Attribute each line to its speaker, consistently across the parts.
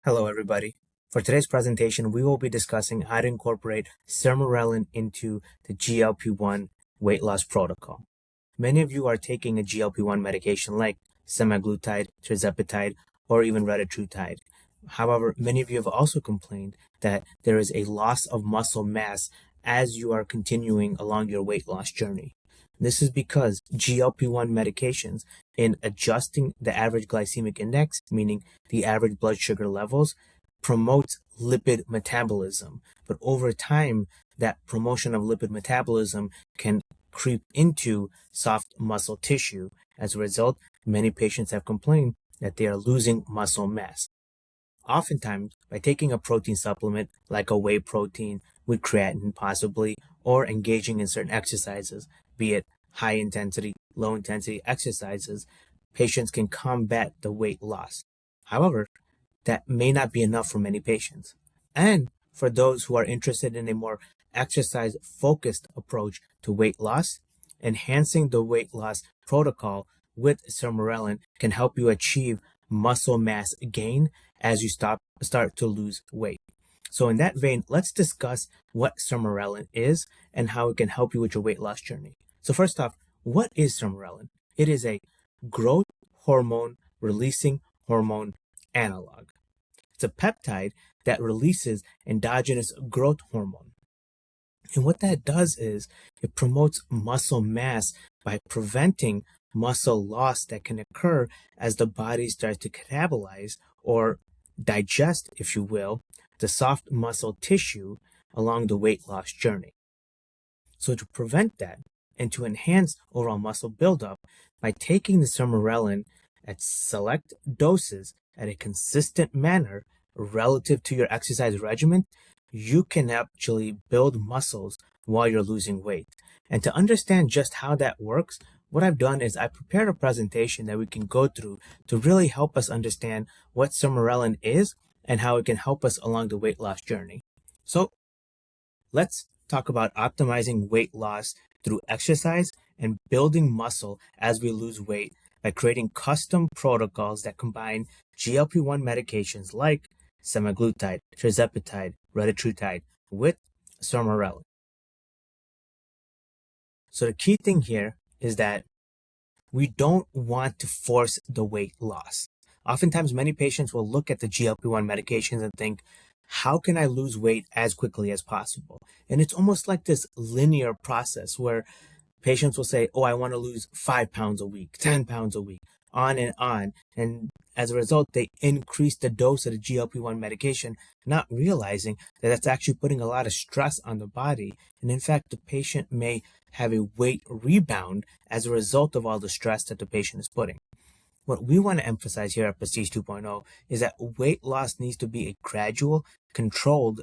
Speaker 1: Hello, everybody. For today's presentation, we will be discussing how to incorporate Sermorelin into the GLP-1 weight loss protocol. Many of you are taking a GLP-1 medication like semaglutide, tirzepatide, or even retatrutide. However, many of you have also complained that there is a loss of muscle mass as you are continuing along your weight loss journey. This is because GLP-1 medications, in adjusting the average glycemic index, meaning the average blood sugar levels, promotes lipid metabolism. But over time, that promotion of lipid metabolism can creep into soft muscle tissue. As a result, many patients have complained that they are losing muscle mass. Oftentimes, by taking a protein supplement like a whey protein with creatine possibly, or engaging in certain exercises, be it high intensity, low intensity exercises, patients can combat the weight loss. However, that may not be enough for many patients. And for those who are interested in a more exercise focused approach to weight loss, enhancing the weight loss protocol with Sermorelin can help you achieve muscle mass gain as you start to lose weight. So in that vein, let's discuss what Sermorelin is and how it can help you with your weight loss journey. So first off, what is Sermorelin? It is a growth hormone releasing hormone analog. It's a peptide that releases endogenous growth hormone. And what that does is it promotes muscle mass by preventing muscle loss that can occur as the body starts to catabolize or digest, if you will, the soft muscle tissue along the weight loss journey. So to prevent that and to enhance overall muscle buildup, by taking the Sermorelin at select doses at a consistent manner relative to your exercise regimen, you can actually build muscles while you're losing weight. And to understand just how that works, what I've done is I prepared a presentation that we can go through to really help us understand what Sermorelin is and how it can help us along the weight loss journey. So let's talk about optimizing weight loss through exercise and building muscle as we lose weight by creating custom protocols that combine GLP-1 medications like semaglutide, tirzepatide, retatrutide with Sermorelin. So the key thing here is that we don't want to force the weight loss. Oftentimes, many patients will look at the GLP-1 medications and think, how can I lose weight as quickly as possible? And it's almost like this linear process where patients will say, oh, I want to lose 5 pounds a week, 10 pounds a week, on and on. And as a result, they increase the dose of the GLP-1 medication, not realizing that that's actually putting a lot of stress on the body. And in fact, the patient may have a weight rebound as a result of all the stress that the patient is putting. What we want to emphasize here at Prestige 2.0 is that weight loss needs to be a gradual, controlled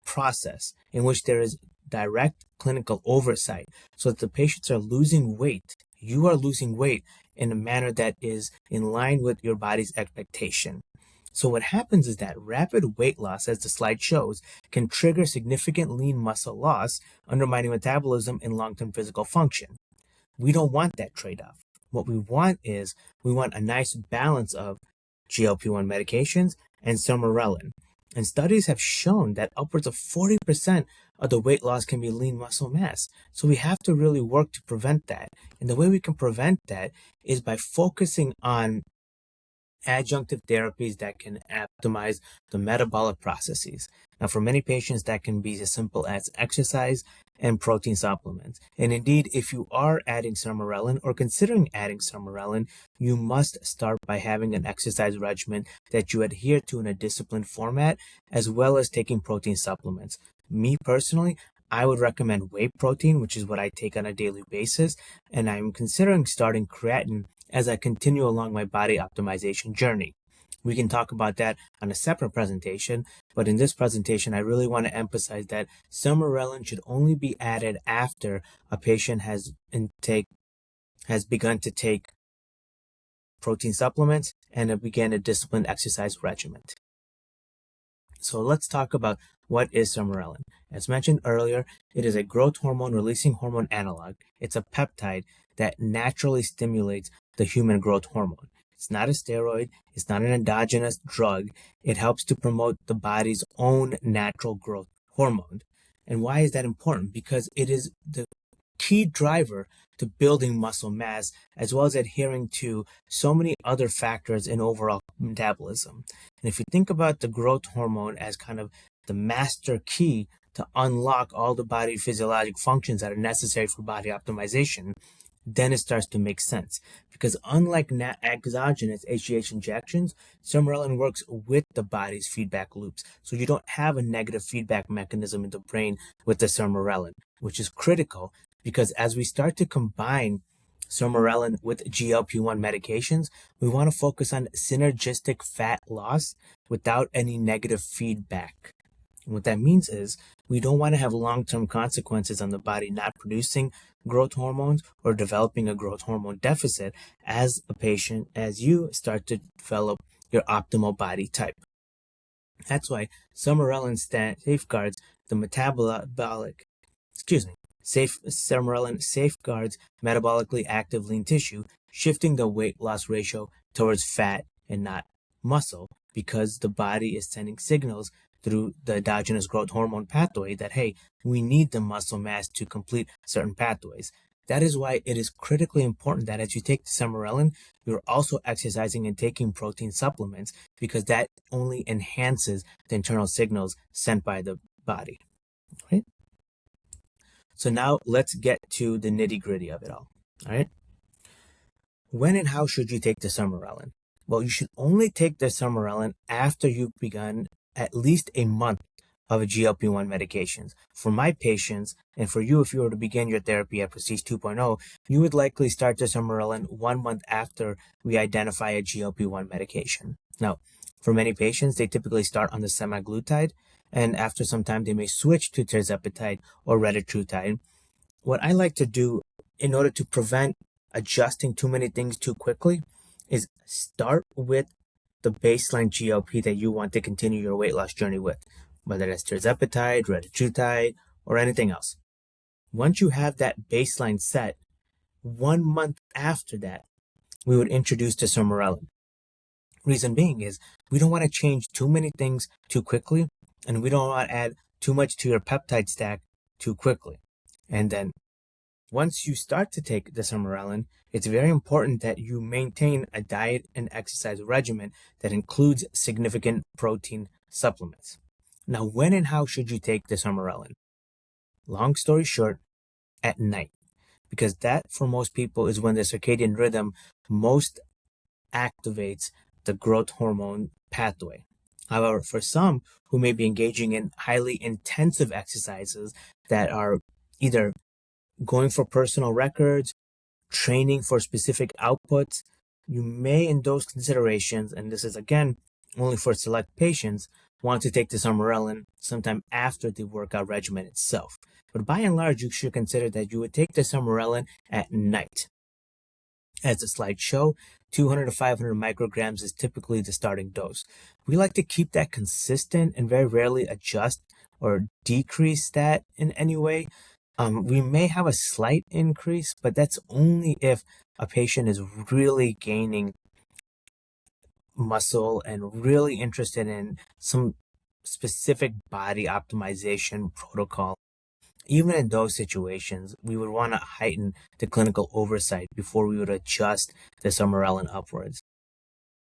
Speaker 1: process in which there is direct clinical oversight so that the patients are losing weight. You are losing weight in a manner that is in line with your body's expectation. So what happens is that rapid weight loss, as the slide shows, can trigger significant lean muscle loss, undermining metabolism and long-term physical function. We don't want that trade-off. What we want is we want a nice balance of GLP-1 medications and Sermorelin. And studies have shown that upwards of 40% of the weight loss can be lean muscle mass. So we have to really work to prevent that. And the way we can prevent that is by focusing on adjunctive therapies that can optimize the metabolic processes. Now, for many patients, that can be as simple as exercise and protein supplements. And indeed, if you are adding Sermorelin or considering adding Sermorelin, you must start by having an exercise regimen that you adhere to in a disciplined format, as well as taking protein supplements. Me personally, I would recommend whey protein, which is what I take on a daily basis, and I'm considering starting creatine as I continue along my body optimization journey. We can talk about that on a separate presentation, but in this presentation, I really want to emphasize that Sermorelin should only be added after a patient has begun to take protein supplements and began a disciplined exercise regimen. So let's talk about what is Sermorelin. As mentioned earlier, it is a growth hormone releasing hormone analog. It's a peptide that naturally stimulates the human growth hormone. It's not a steroid. It's not an endogenous drug. It helps to promote the body's own natural growth hormone. And why is that important? Because it is the key driver to building muscle mass, as well as adhering to so many other factors in overall metabolism. And if you think about the growth hormone as kind of the master key to unlock all the body physiologic functions that are necessary for body optimization, then it starts to make sense. Because unlike exogenous HGH injections, Sermorelin works with the body's feedback loops. So you don't have a negative feedback mechanism in the brain with the Sermorelin, which is critical because as we start to combine Sermorelin with GLP-1 medications, we want to focus on synergistic fat loss without any negative feedback. And what that means is we don't want to have long-term consequences on the body not producing growth hormones or developing a growth hormone deficit as a patient as you start to develop your optimal body type. That's why Sermorelin safeguards the Sermorelin safeguards metabolically active lean tissue, shifting the weight loss ratio towards fat and not muscle, because the body is sending signals through the endogenous growth hormone pathway that, hey, we need the muscle mass to complete certain pathways. That is why it is critically important that as you take the Sermorelin, you're also exercising and taking protein supplements, because that only enhances the internal signals sent by the body. Right? So now let's get to the nitty-gritty of it all. All right. When and how should you take the Sermorelin? Well, you should only take the Sermorelin after you've begun at least a month of GLP-1 medications. For my patients, and for you, if you were to begin your therapy at Prestige 2.0, you would likely start the Sermorelin 1 month after we identify a GLP-1 medication. Now, for many patients, they typically start on the semaglutide, and after some time, they may switch to tirzepatide or retatrutide. What I like to do in order to prevent adjusting too many things too quickly is start with the baseline GLP that you want to continue your weight loss journey with, whether that's tirzepatide, retatrutide, or anything else. Once you have that baseline set, 1 month after that, we would introduce the Sermorelin. Reason being is we don't want to change too many things too quickly, and we don't want to add too much to your peptide stack too quickly. And then once you start to take the Sermorelin, it's very important that you maintain a diet and exercise regimen that includes significant protein supplements. Now, when and how should you take the Sermorelin? Long story short, at night, because that for most people is when the circadian rhythm most activates the growth hormone pathway. However, for some who may be engaging in highly intensive exercises that are either going for personal records, training for specific outputs, you may, in those considerations, and this is again only for select patients, want to take the Sermorelin sometime after the workout regimen itself. But by and large, you should consider that you would take the Sermorelin at night. As the slides show, 200 to 500 micrograms is typically the starting dose. We like to keep that consistent and very rarely adjust or decrease that in any way. We may have a slight increase, but that's only if a patient is really gaining muscle and really interested in some specific body optimization protocol. Even in those situations, we would want to heighten the clinical oversight before we would adjust the Sermorelin upwards.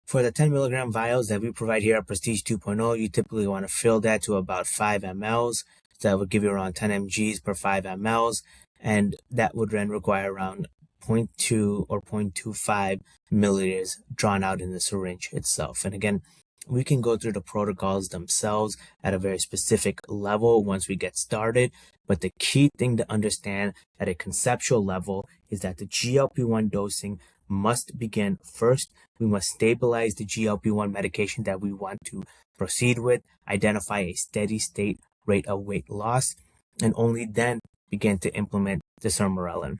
Speaker 1: For the 10 milligram vials that we provide here at Prestige 2.0, you typically want to fill that to about 5 mLs. So that would give you around 10 mgs per 5 mLs, and that would then require around 0.2 or 0.25 milliliters drawn out in the syringe itself. And again, we can go through the protocols themselves at a very specific level once we get started. But the key thing to understand at a conceptual level is that the GLP-1 dosing must begin first. We must stabilize the GLP-1 medication that we want to proceed with, identify a steady state rate of weight loss, and only then begin to implement the Sermorelin.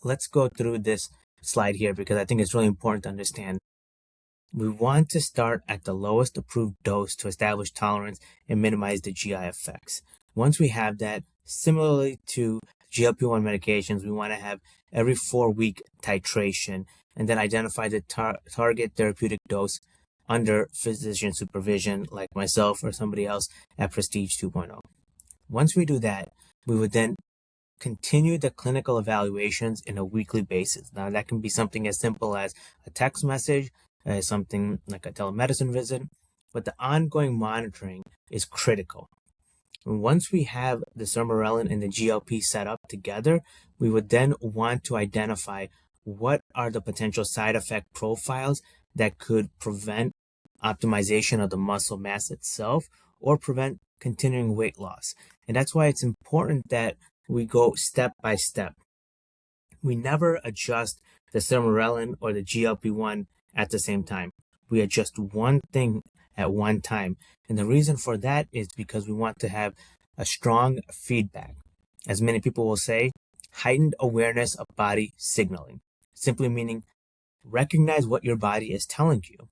Speaker 1: Let's go through this slide here because I think it's really important to understand. We want to start at the lowest approved dose to establish tolerance and minimize the GI effects. Once we have that, similarly to GLP-1 medications, we want to have every 4-week titration and then identify the target therapeutic dose under physician supervision, like myself or somebody else at Prestige 2.0. Once we do that, we would then continue the clinical evaluations in a weekly basis. Now, that can be something as simple as a text message, something like a telemedicine visit, but the ongoing monitoring is critical. And once we have the Sermorelin and the GLP set up together, we would then want to identify what are the potential side effect profiles that could prevent optimization of the muscle mass itself or prevent continuing weight loss. And that's why it's important that we go step by step. We never adjust the Sermorelin or the GLP-1 at the same time. We adjust one thing at one time. And the reason for that is because we want to have a strong feedback. As many people will say, heightened awareness of body signaling, simply meaning recognize what your body is telling you.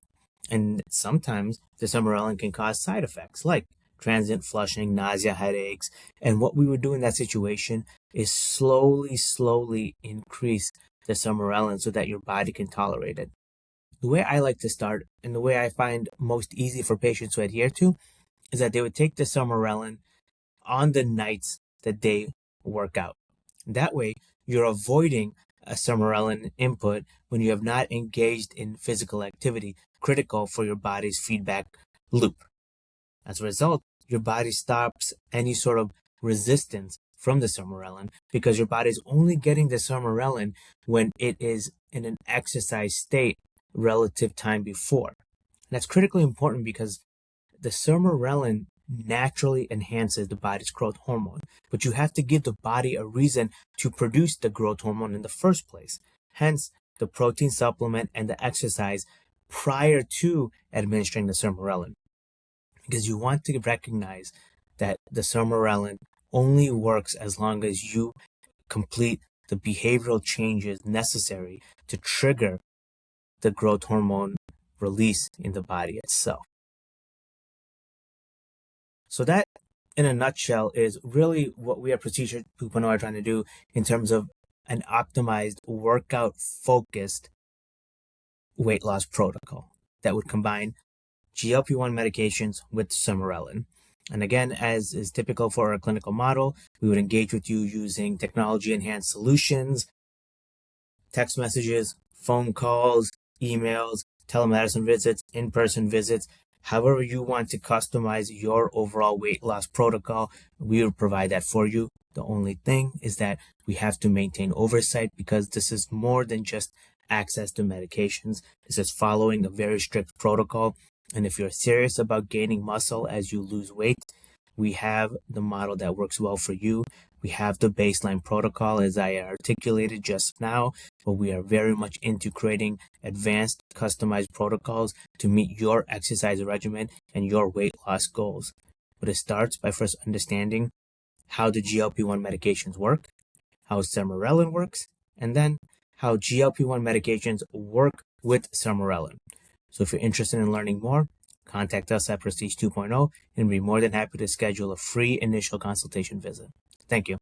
Speaker 1: And sometimes the Sermorelin can cause side effects like transient flushing, nausea, headaches. And what we would do in that situation is slowly increase the Sermorelin so that your body can tolerate it. The way I like to start and the way I find most easy for patients to adhere to is that they would take the Sermorelin on the nights that they work out. That way, you're avoiding a Sermorelin input when you have not engaged in physical activity critical for your body's feedback loop. As a result, your body stops any sort of resistance from the Sermorelin because your body is only getting the Sermorelin when it is in an exercise state relative time before. And that's critically important because the Sermorelin naturally enhances the body's growth hormone, but you have to give the body a reason to produce the growth hormone in the first place. Hence, the protein supplement and the exercise prior to administering the Sermorelin. Because you want to recognize that the Sermorelin only works as long as you complete the behavioral changes necessary to trigger the growth hormone release in the body itself. So that, in a nutshell, is really what we at Prestige 2.0 are trying to do in terms of an optimized, workout-focused weight loss protocol that would combine GLP-1 medications with Sermorelin. And again, as is typical for our clinical model, we would engage with you using technology-enhanced solutions, text messages, phone calls, emails, telemedicine visits, in-person visits. However you want to customize your overall weight loss protocol, we will provide that for you. The only thing is that we have to maintain oversight because this is more than just access to medications. This is following a very strict protocol. And if you're serious about gaining muscle as you lose weight, we have the model that works well for you. We have the baseline protocol as I articulated just now, but we are very much into creating advanced customized protocols to meet your exercise regimen and your weight loss goals. But it starts by first understanding how the GLP-1 medications work, how Sermorelin works, and then how GLP-1 medications work with Sermorelin. So if you're interested in learning more, contact us at Prestige 2.0 and we'll be more than happy to schedule a free initial consultation visit. Thank you.